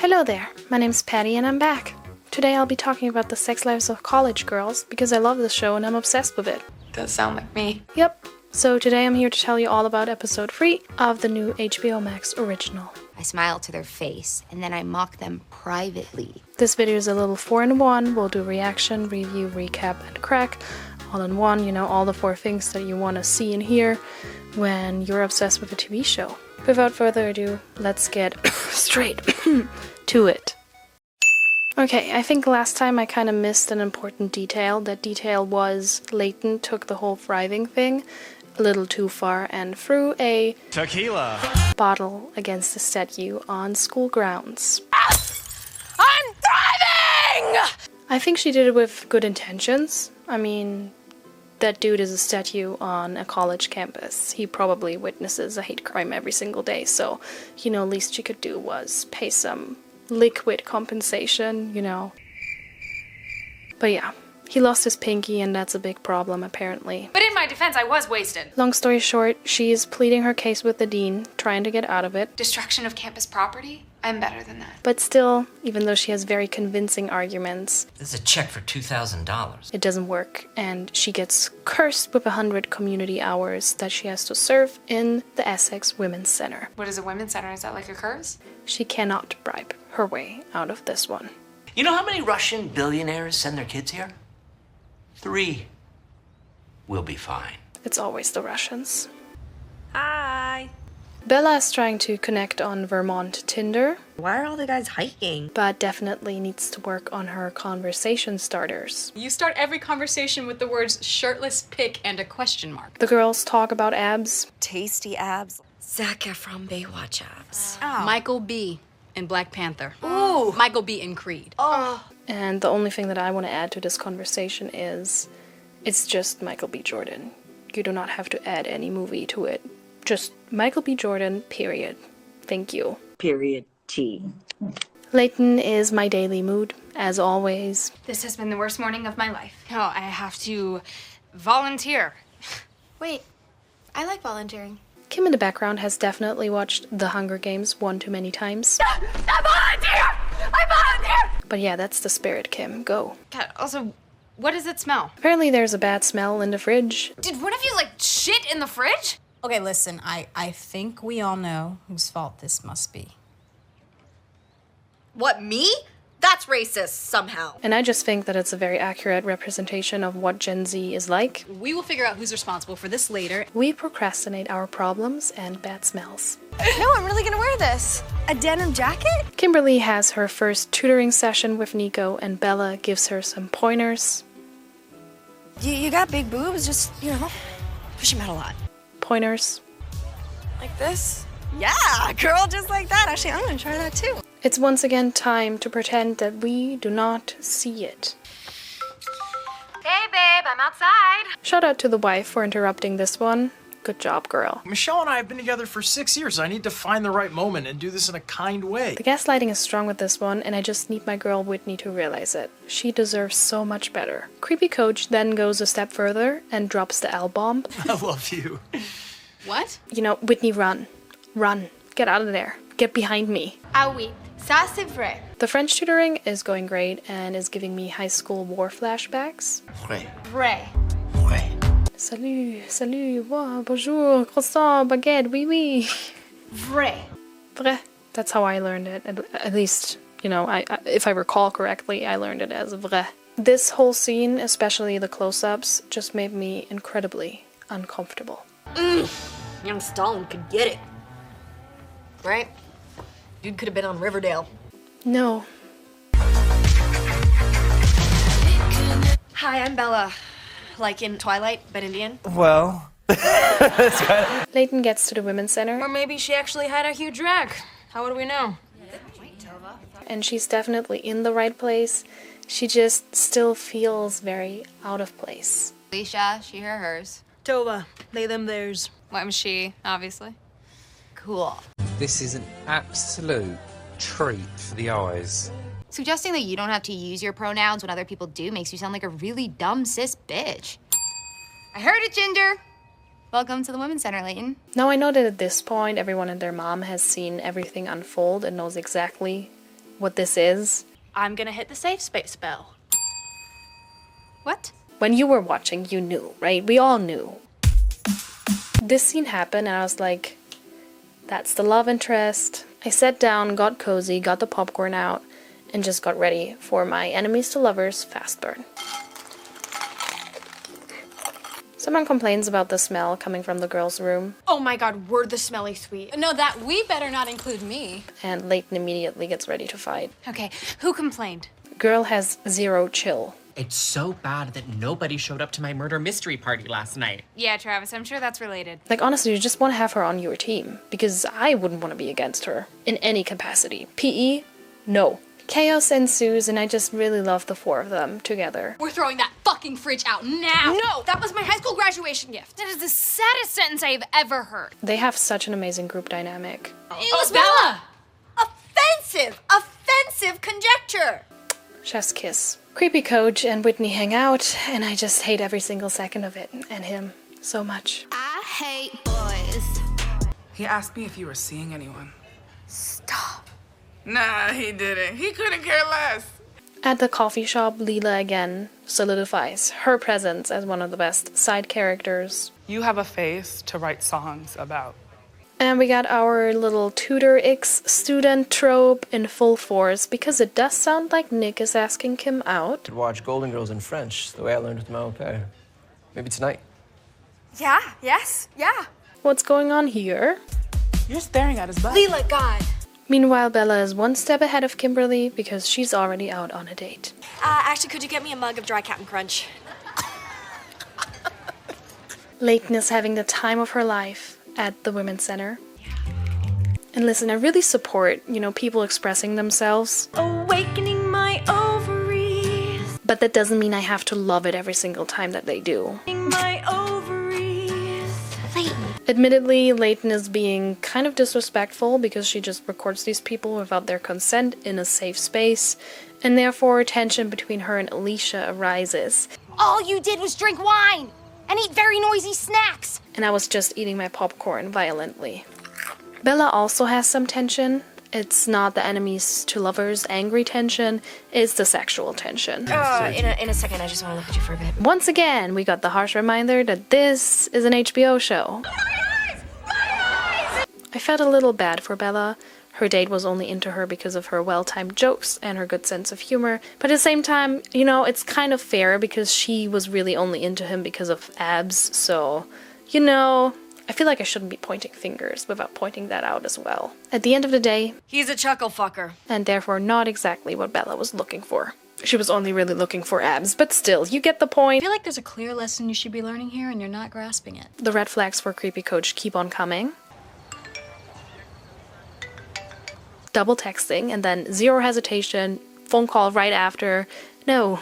Hello there, my name's Patty and I'm back. Today I'll be talking about the sex lives of college girls because I love the show and I'm obsessed with it. Does sound like me. Yep, so today I'm here to tell you all about episode 3 of the new HBO Max original. I smile to their face and then I mock them privately. This video is a little 4-in-1. We'll do reaction, review, recap, and crack. All in one, you know, all the 4 things that you want to see and hear when you're obsessed with a TV show. Without further ado, let's get straight to it. Okay, I think last time I kind of missed an important detail. That detail was Leighton took the whole thriving thing a little too far and threw a tequila bottle against a statue on school grounds. I'm thriving! I think she did it with good intentions. I mean, that dude is a statue on a college campus. He probably witnesses a hate crime every single day, so, you know, least she could do was pay some liquid compensation, you know. But yeah, he lost his pinky and that's a big problem apparently. But in my defense, I was wasted. Long story short, she's pleading her case with the dean, trying to get out of it. Destruction of campus property? I'm better than that. But still, even though she has very convincing arguments, This is a check for $2,000. it doesn't work, and she gets cursed with 100 community hours that she has to serve in the Essex Women's Center. What is a women's center? Is that like a curse? She cannot bribe her way out of this one. You know how many Russian billionaires send their kids here? 3. We'll be fine. It's always the Russians. Hi. Bella is trying to connect on Vermont Tinder, Why are all the guys hiking? but definitely needs to work on her conversation starters. You start every conversation with the words shirtless pic and a question mark. The girls talk about abs. Tasty abs. Zac Efron Baywatch abs. Michael B. in Black Panther. Ooh. Michael B. in Creed. And the only thing that I want to add to this conversation is it's just Michael B. Jordan. You do not have to add any movie to it. Just Michael B. Jordan, period. Thank you. Period. T. Leighton is my daily mood, as always. This has been the worst morning of my life. Oh, I have to volunteer. Wait, I like volunteering. Kim in the background has definitely watched The Hunger Games one too many times. I volunteer! I volunteer! But yeah, that's the spirit, Kim. Go. God, also, what does it smell? Apparently there's a bad smell in the fridge. Did one of you, like, shit in the fridge? Okay, listen, I think we all know whose fault this must be. What, me? That's racist, somehow. And I just think that it's a very accurate representation of what Gen Z is like. We will figure out who's responsible for this later. We procrastinate our problems and bad smells. No, I'm really gonna wear this. A denim jacket? Kimberly has her first tutoring session with Nico and Bella gives her some pointers. You got big boobs, just, you know, push them out a lot. Pointers. Like this? Yeah, girl, just like that. Actually, I'm gonna try that too. It's once again time to pretend that we do not see it. Hey, babe, I'm outside. Shout out to the wife for interrupting this one. Good job, girl. Michelle and I have been together for 6 years. I need to find the right moment and do this in a kind way. The gaslighting is strong with this one, and I just need my girl Whitney to realize it. She deserves so much better. Creepy coach then goes a step further and drops the L-bomb. I love you. What? You know, Whitney, run. Run. Get out of there. Get behind me. Ah oui, ça c'est vrai. The French tutoring is going great and is giving me high school war flashbacks. Vrai. Vrai. Vrai. Salut, salut, wow, bonjour, croissant, baguette, oui, oui. Vrai. Vrai. That's how I learned it. At least, you know, if I recall correctly, I learned it as vrai. This whole scene, especially the close-ups, just made me incredibly uncomfortable. Young Stalin could get it. Right? Dude could have been on Riverdale. No. Hi, I'm Bella. Like in Twilight, but Indian. Well, Leighton gets to the women's center, Or maybe she actually had a huge rack. How would we know? and she's definitely in the right place. She just still feels very out of place. Alicia, she, her, hers. Tova. They, them, theirs. What was she, obviously? Cool. This is an absolute treat for the eyes. Suggesting that you don't have to use your pronouns when other people do makes you sound like a really dumb cis bitch. I heard it, Ginger. Welcome to the Women's Center, Leighton. Now I know that at this point everyone and their mom has seen everything unfold and knows exactly what this is? I'm gonna hit the safe space spell. What? When you were watching, you knew, right? We all knew. This scene happened and I was like, that's the love interest. I sat down, got cozy, got the popcorn out, and just got ready for my enemies to lovers fast burn. Someone complains about the smell coming from the girls' room, Oh my god, we're the smelly sweet. No, that we better not include me. and Leighton immediately gets ready to fight. Okay, who complained? Girl has zero chill. It's so bad that nobody showed up to my murder mystery party last night. Yeah, Travis, I'm sure that's related. Like, honestly, you just want to have her on your team, because I wouldn't want to be against her in any capacity. PE? No. Chaos ensues, and I just really love the four of them together. We're throwing that fucking fridge out now. No, that was my high school graduation gift. That is the saddest sentence I have ever heard. They have such an amazing group dynamic. It was Bella. Offensive conjecture. Chef's kiss. Creepy Coach and Whitney hang out, and I just hate every single second of it, and him so much. I hate boys. He asked me if you were seeing anyone. Stop. Nah, he didn't. He couldn't care less. At the coffee shop, Leela again solidifies her presence as one of the best side characters. You have a face to write songs about. And we got our little tutor X student trope in full force, because it does sound like Nick is asking Kim out. Could watch Golden Girls in French, the way I learned with my au pair. Maybe tonight. Yeah, yes, yeah. What's going on here? You're staring at his butt. Leela, God. Meanwhile, Bella is one step ahead of Kimberly because she's already out on a date. Actually, could you get me a mug of dry Captain Crunch? Leighton is having the time of her life at the Women's Center. And listen, I really support, people expressing themselves. Awakening my ovaries. But that doesn't mean I have to love it every single time that they do. My ovaries. Leighton. Admittedly, Leighton is being kind of disrespectful because she just records these people without their consent in a safe space, and therefore tension between her and Alicia arises. All you did was drink wine and eat very noisy snacks. And I was just eating my popcorn violently. Bella also has some tension. It's not the enemies to lovers angry tension, it's the sexual tension. In a second, I just want to look at you for a bit. Once again, we got the harsh reminder that this is an HBO show. I felt a little bad for Bella. Her date was only into her because of her well-timed jokes and her good sense of humor. But at the same time, it's kind of fair because she was really only into him because of abs. So, I feel like I shouldn't be pointing fingers without pointing that out as well. At the end of the day, He's a chuckle fucker. and therefore not exactly what Bella was looking for. She was only really looking for abs, but still, you get the I point. feel like there's a clear lesson you should be learning here, and you're not grasping it. The red flags for Creepy Coach keep on coming. Double texting, and then zero hesitation, phone call right after. No,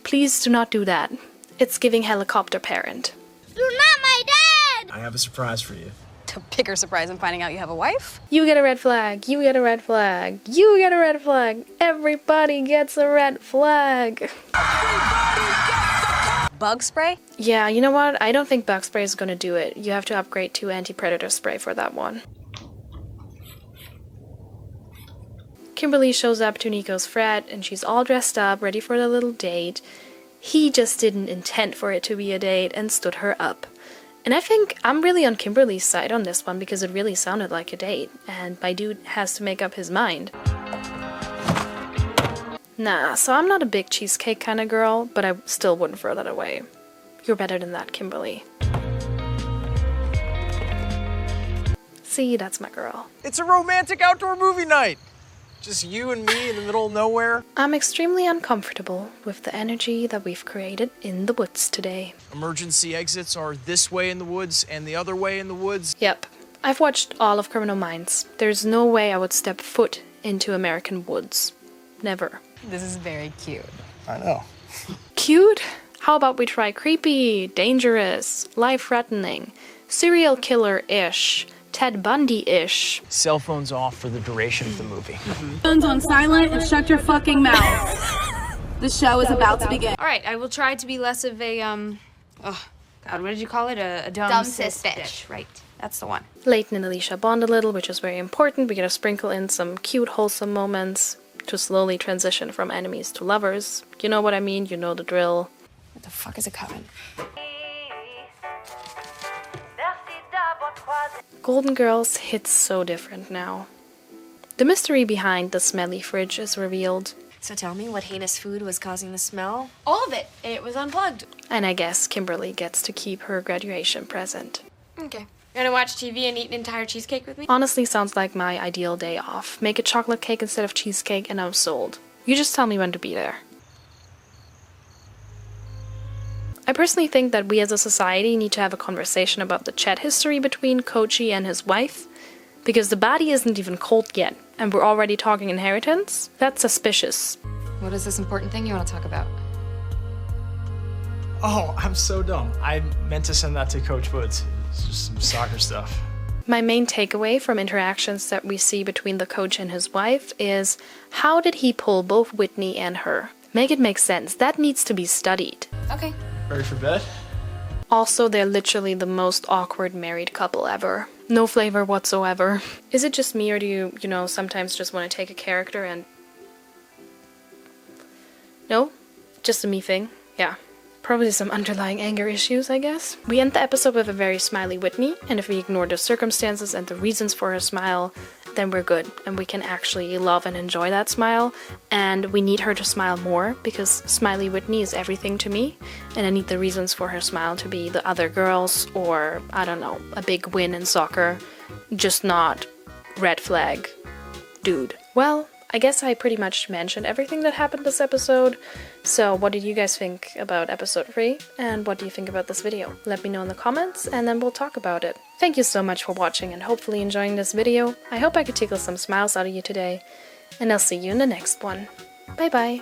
please do not do that. It's giving helicopter parent. You're not my dad! I have a surprise for you. A bigger surprise than finding out you have a wife? You get a red flag, you get a red flag, you get a red flag, everybody gets a red flag. Bug spray? Yeah, you know what? I don't think bug spray is gonna do it. You have to upgrade to anti-predator spray for that one. Kimberly shows up to Nico's frat and she's all dressed up, ready for the little date. He just didn't intend for it to be a date and stood her up. And I think I'm really on Kimberly's side on this one because it really sounded like a date, and my dude has to make up his mind. Nah, so I'm not a big cheesecake kind of girl, but I still wouldn't throw that away. You're better than that, Kimberly. See, that's my girl. It's a romantic outdoor movie night. Just you and me in the middle of nowhere. I'm extremely uncomfortable with the energy that we've created in the woods today. Emergency exits are this way in the woods and the other way in the woods. Yep. I've watched all of Criminal Minds. There's no way I would step foot into American woods. Never. This is very cute. I know. Cute? How about we try creepy, dangerous, life-threatening, serial killer-ish, Ted Bundy-ish. Cell phones off for the duration of the movie. Phones on silent and shut your fucking mouth. The show is about to begin. All right, I will try to be less of a, oh, God, what did you call it? A Dumb cis bitch. Right, that's the one. Leighton and Alicia bond a little, which is very important. We gotta sprinkle in some cute, wholesome moments. to slowly transition from enemies to lovers. You know what I mean, you know the drill. What the fuck is a coven? Golden Girls hits so different now. The mystery behind the smelly fridge is revealed. So tell me, what heinous food was causing the smell? All of it. It was unplugged. And I guess Kimberly gets to keep her graduation present. Okay. You wanna watch TV and eat an entire cheesecake with me? Honestly, sounds like my ideal day off. Make a chocolate cake instead of cheesecake and I'm sold. You just tell me when to be there. I personally think that we as a society need to have a conversation about the chat history between Kochi and his wife, because the body isn't even cold yet, and we're already talking inheritance? That's suspicious. What is this important thing you want to talk about? Oh, I'm so dumb. I meant to send that to Coach Woods. It's just some soccer stuff. My main takeaway from interactions that we see between the coach and his wife is, how did he pull both Whitney and her? Make it make sense. That needs to be studied. Okay. Ready for bed? Also, they're literally the most awkward married couple ever. No flavor whatsoever. Is it just me, or do you know, sometimes just want to take a character and... No? Just a me thing? Yeah. Probably some underlying anger issues, I guess. We end the episode with a very smiley Whitney, and if we ignore the circumstances and the reasons for her smile, then we're good, and we can actually love and enjoy that smile, and we need her to smile more, because smiley Whitney is everything to me, and I need the reasons for her smile to be the other girls, or, I don't know, a big win in soccer, just not red flag dude. Well, I guess I pretty much mentioned everything that happened this episode, so what did you guys think about episode 3, and what do you think about this video? Let me know in the comments, and then we'll talk about it. Thank you so much for watching and hopefully enjoying this video. I hope I could tickle some smiles out of you today, and I'll see you in the next one. Bye bye!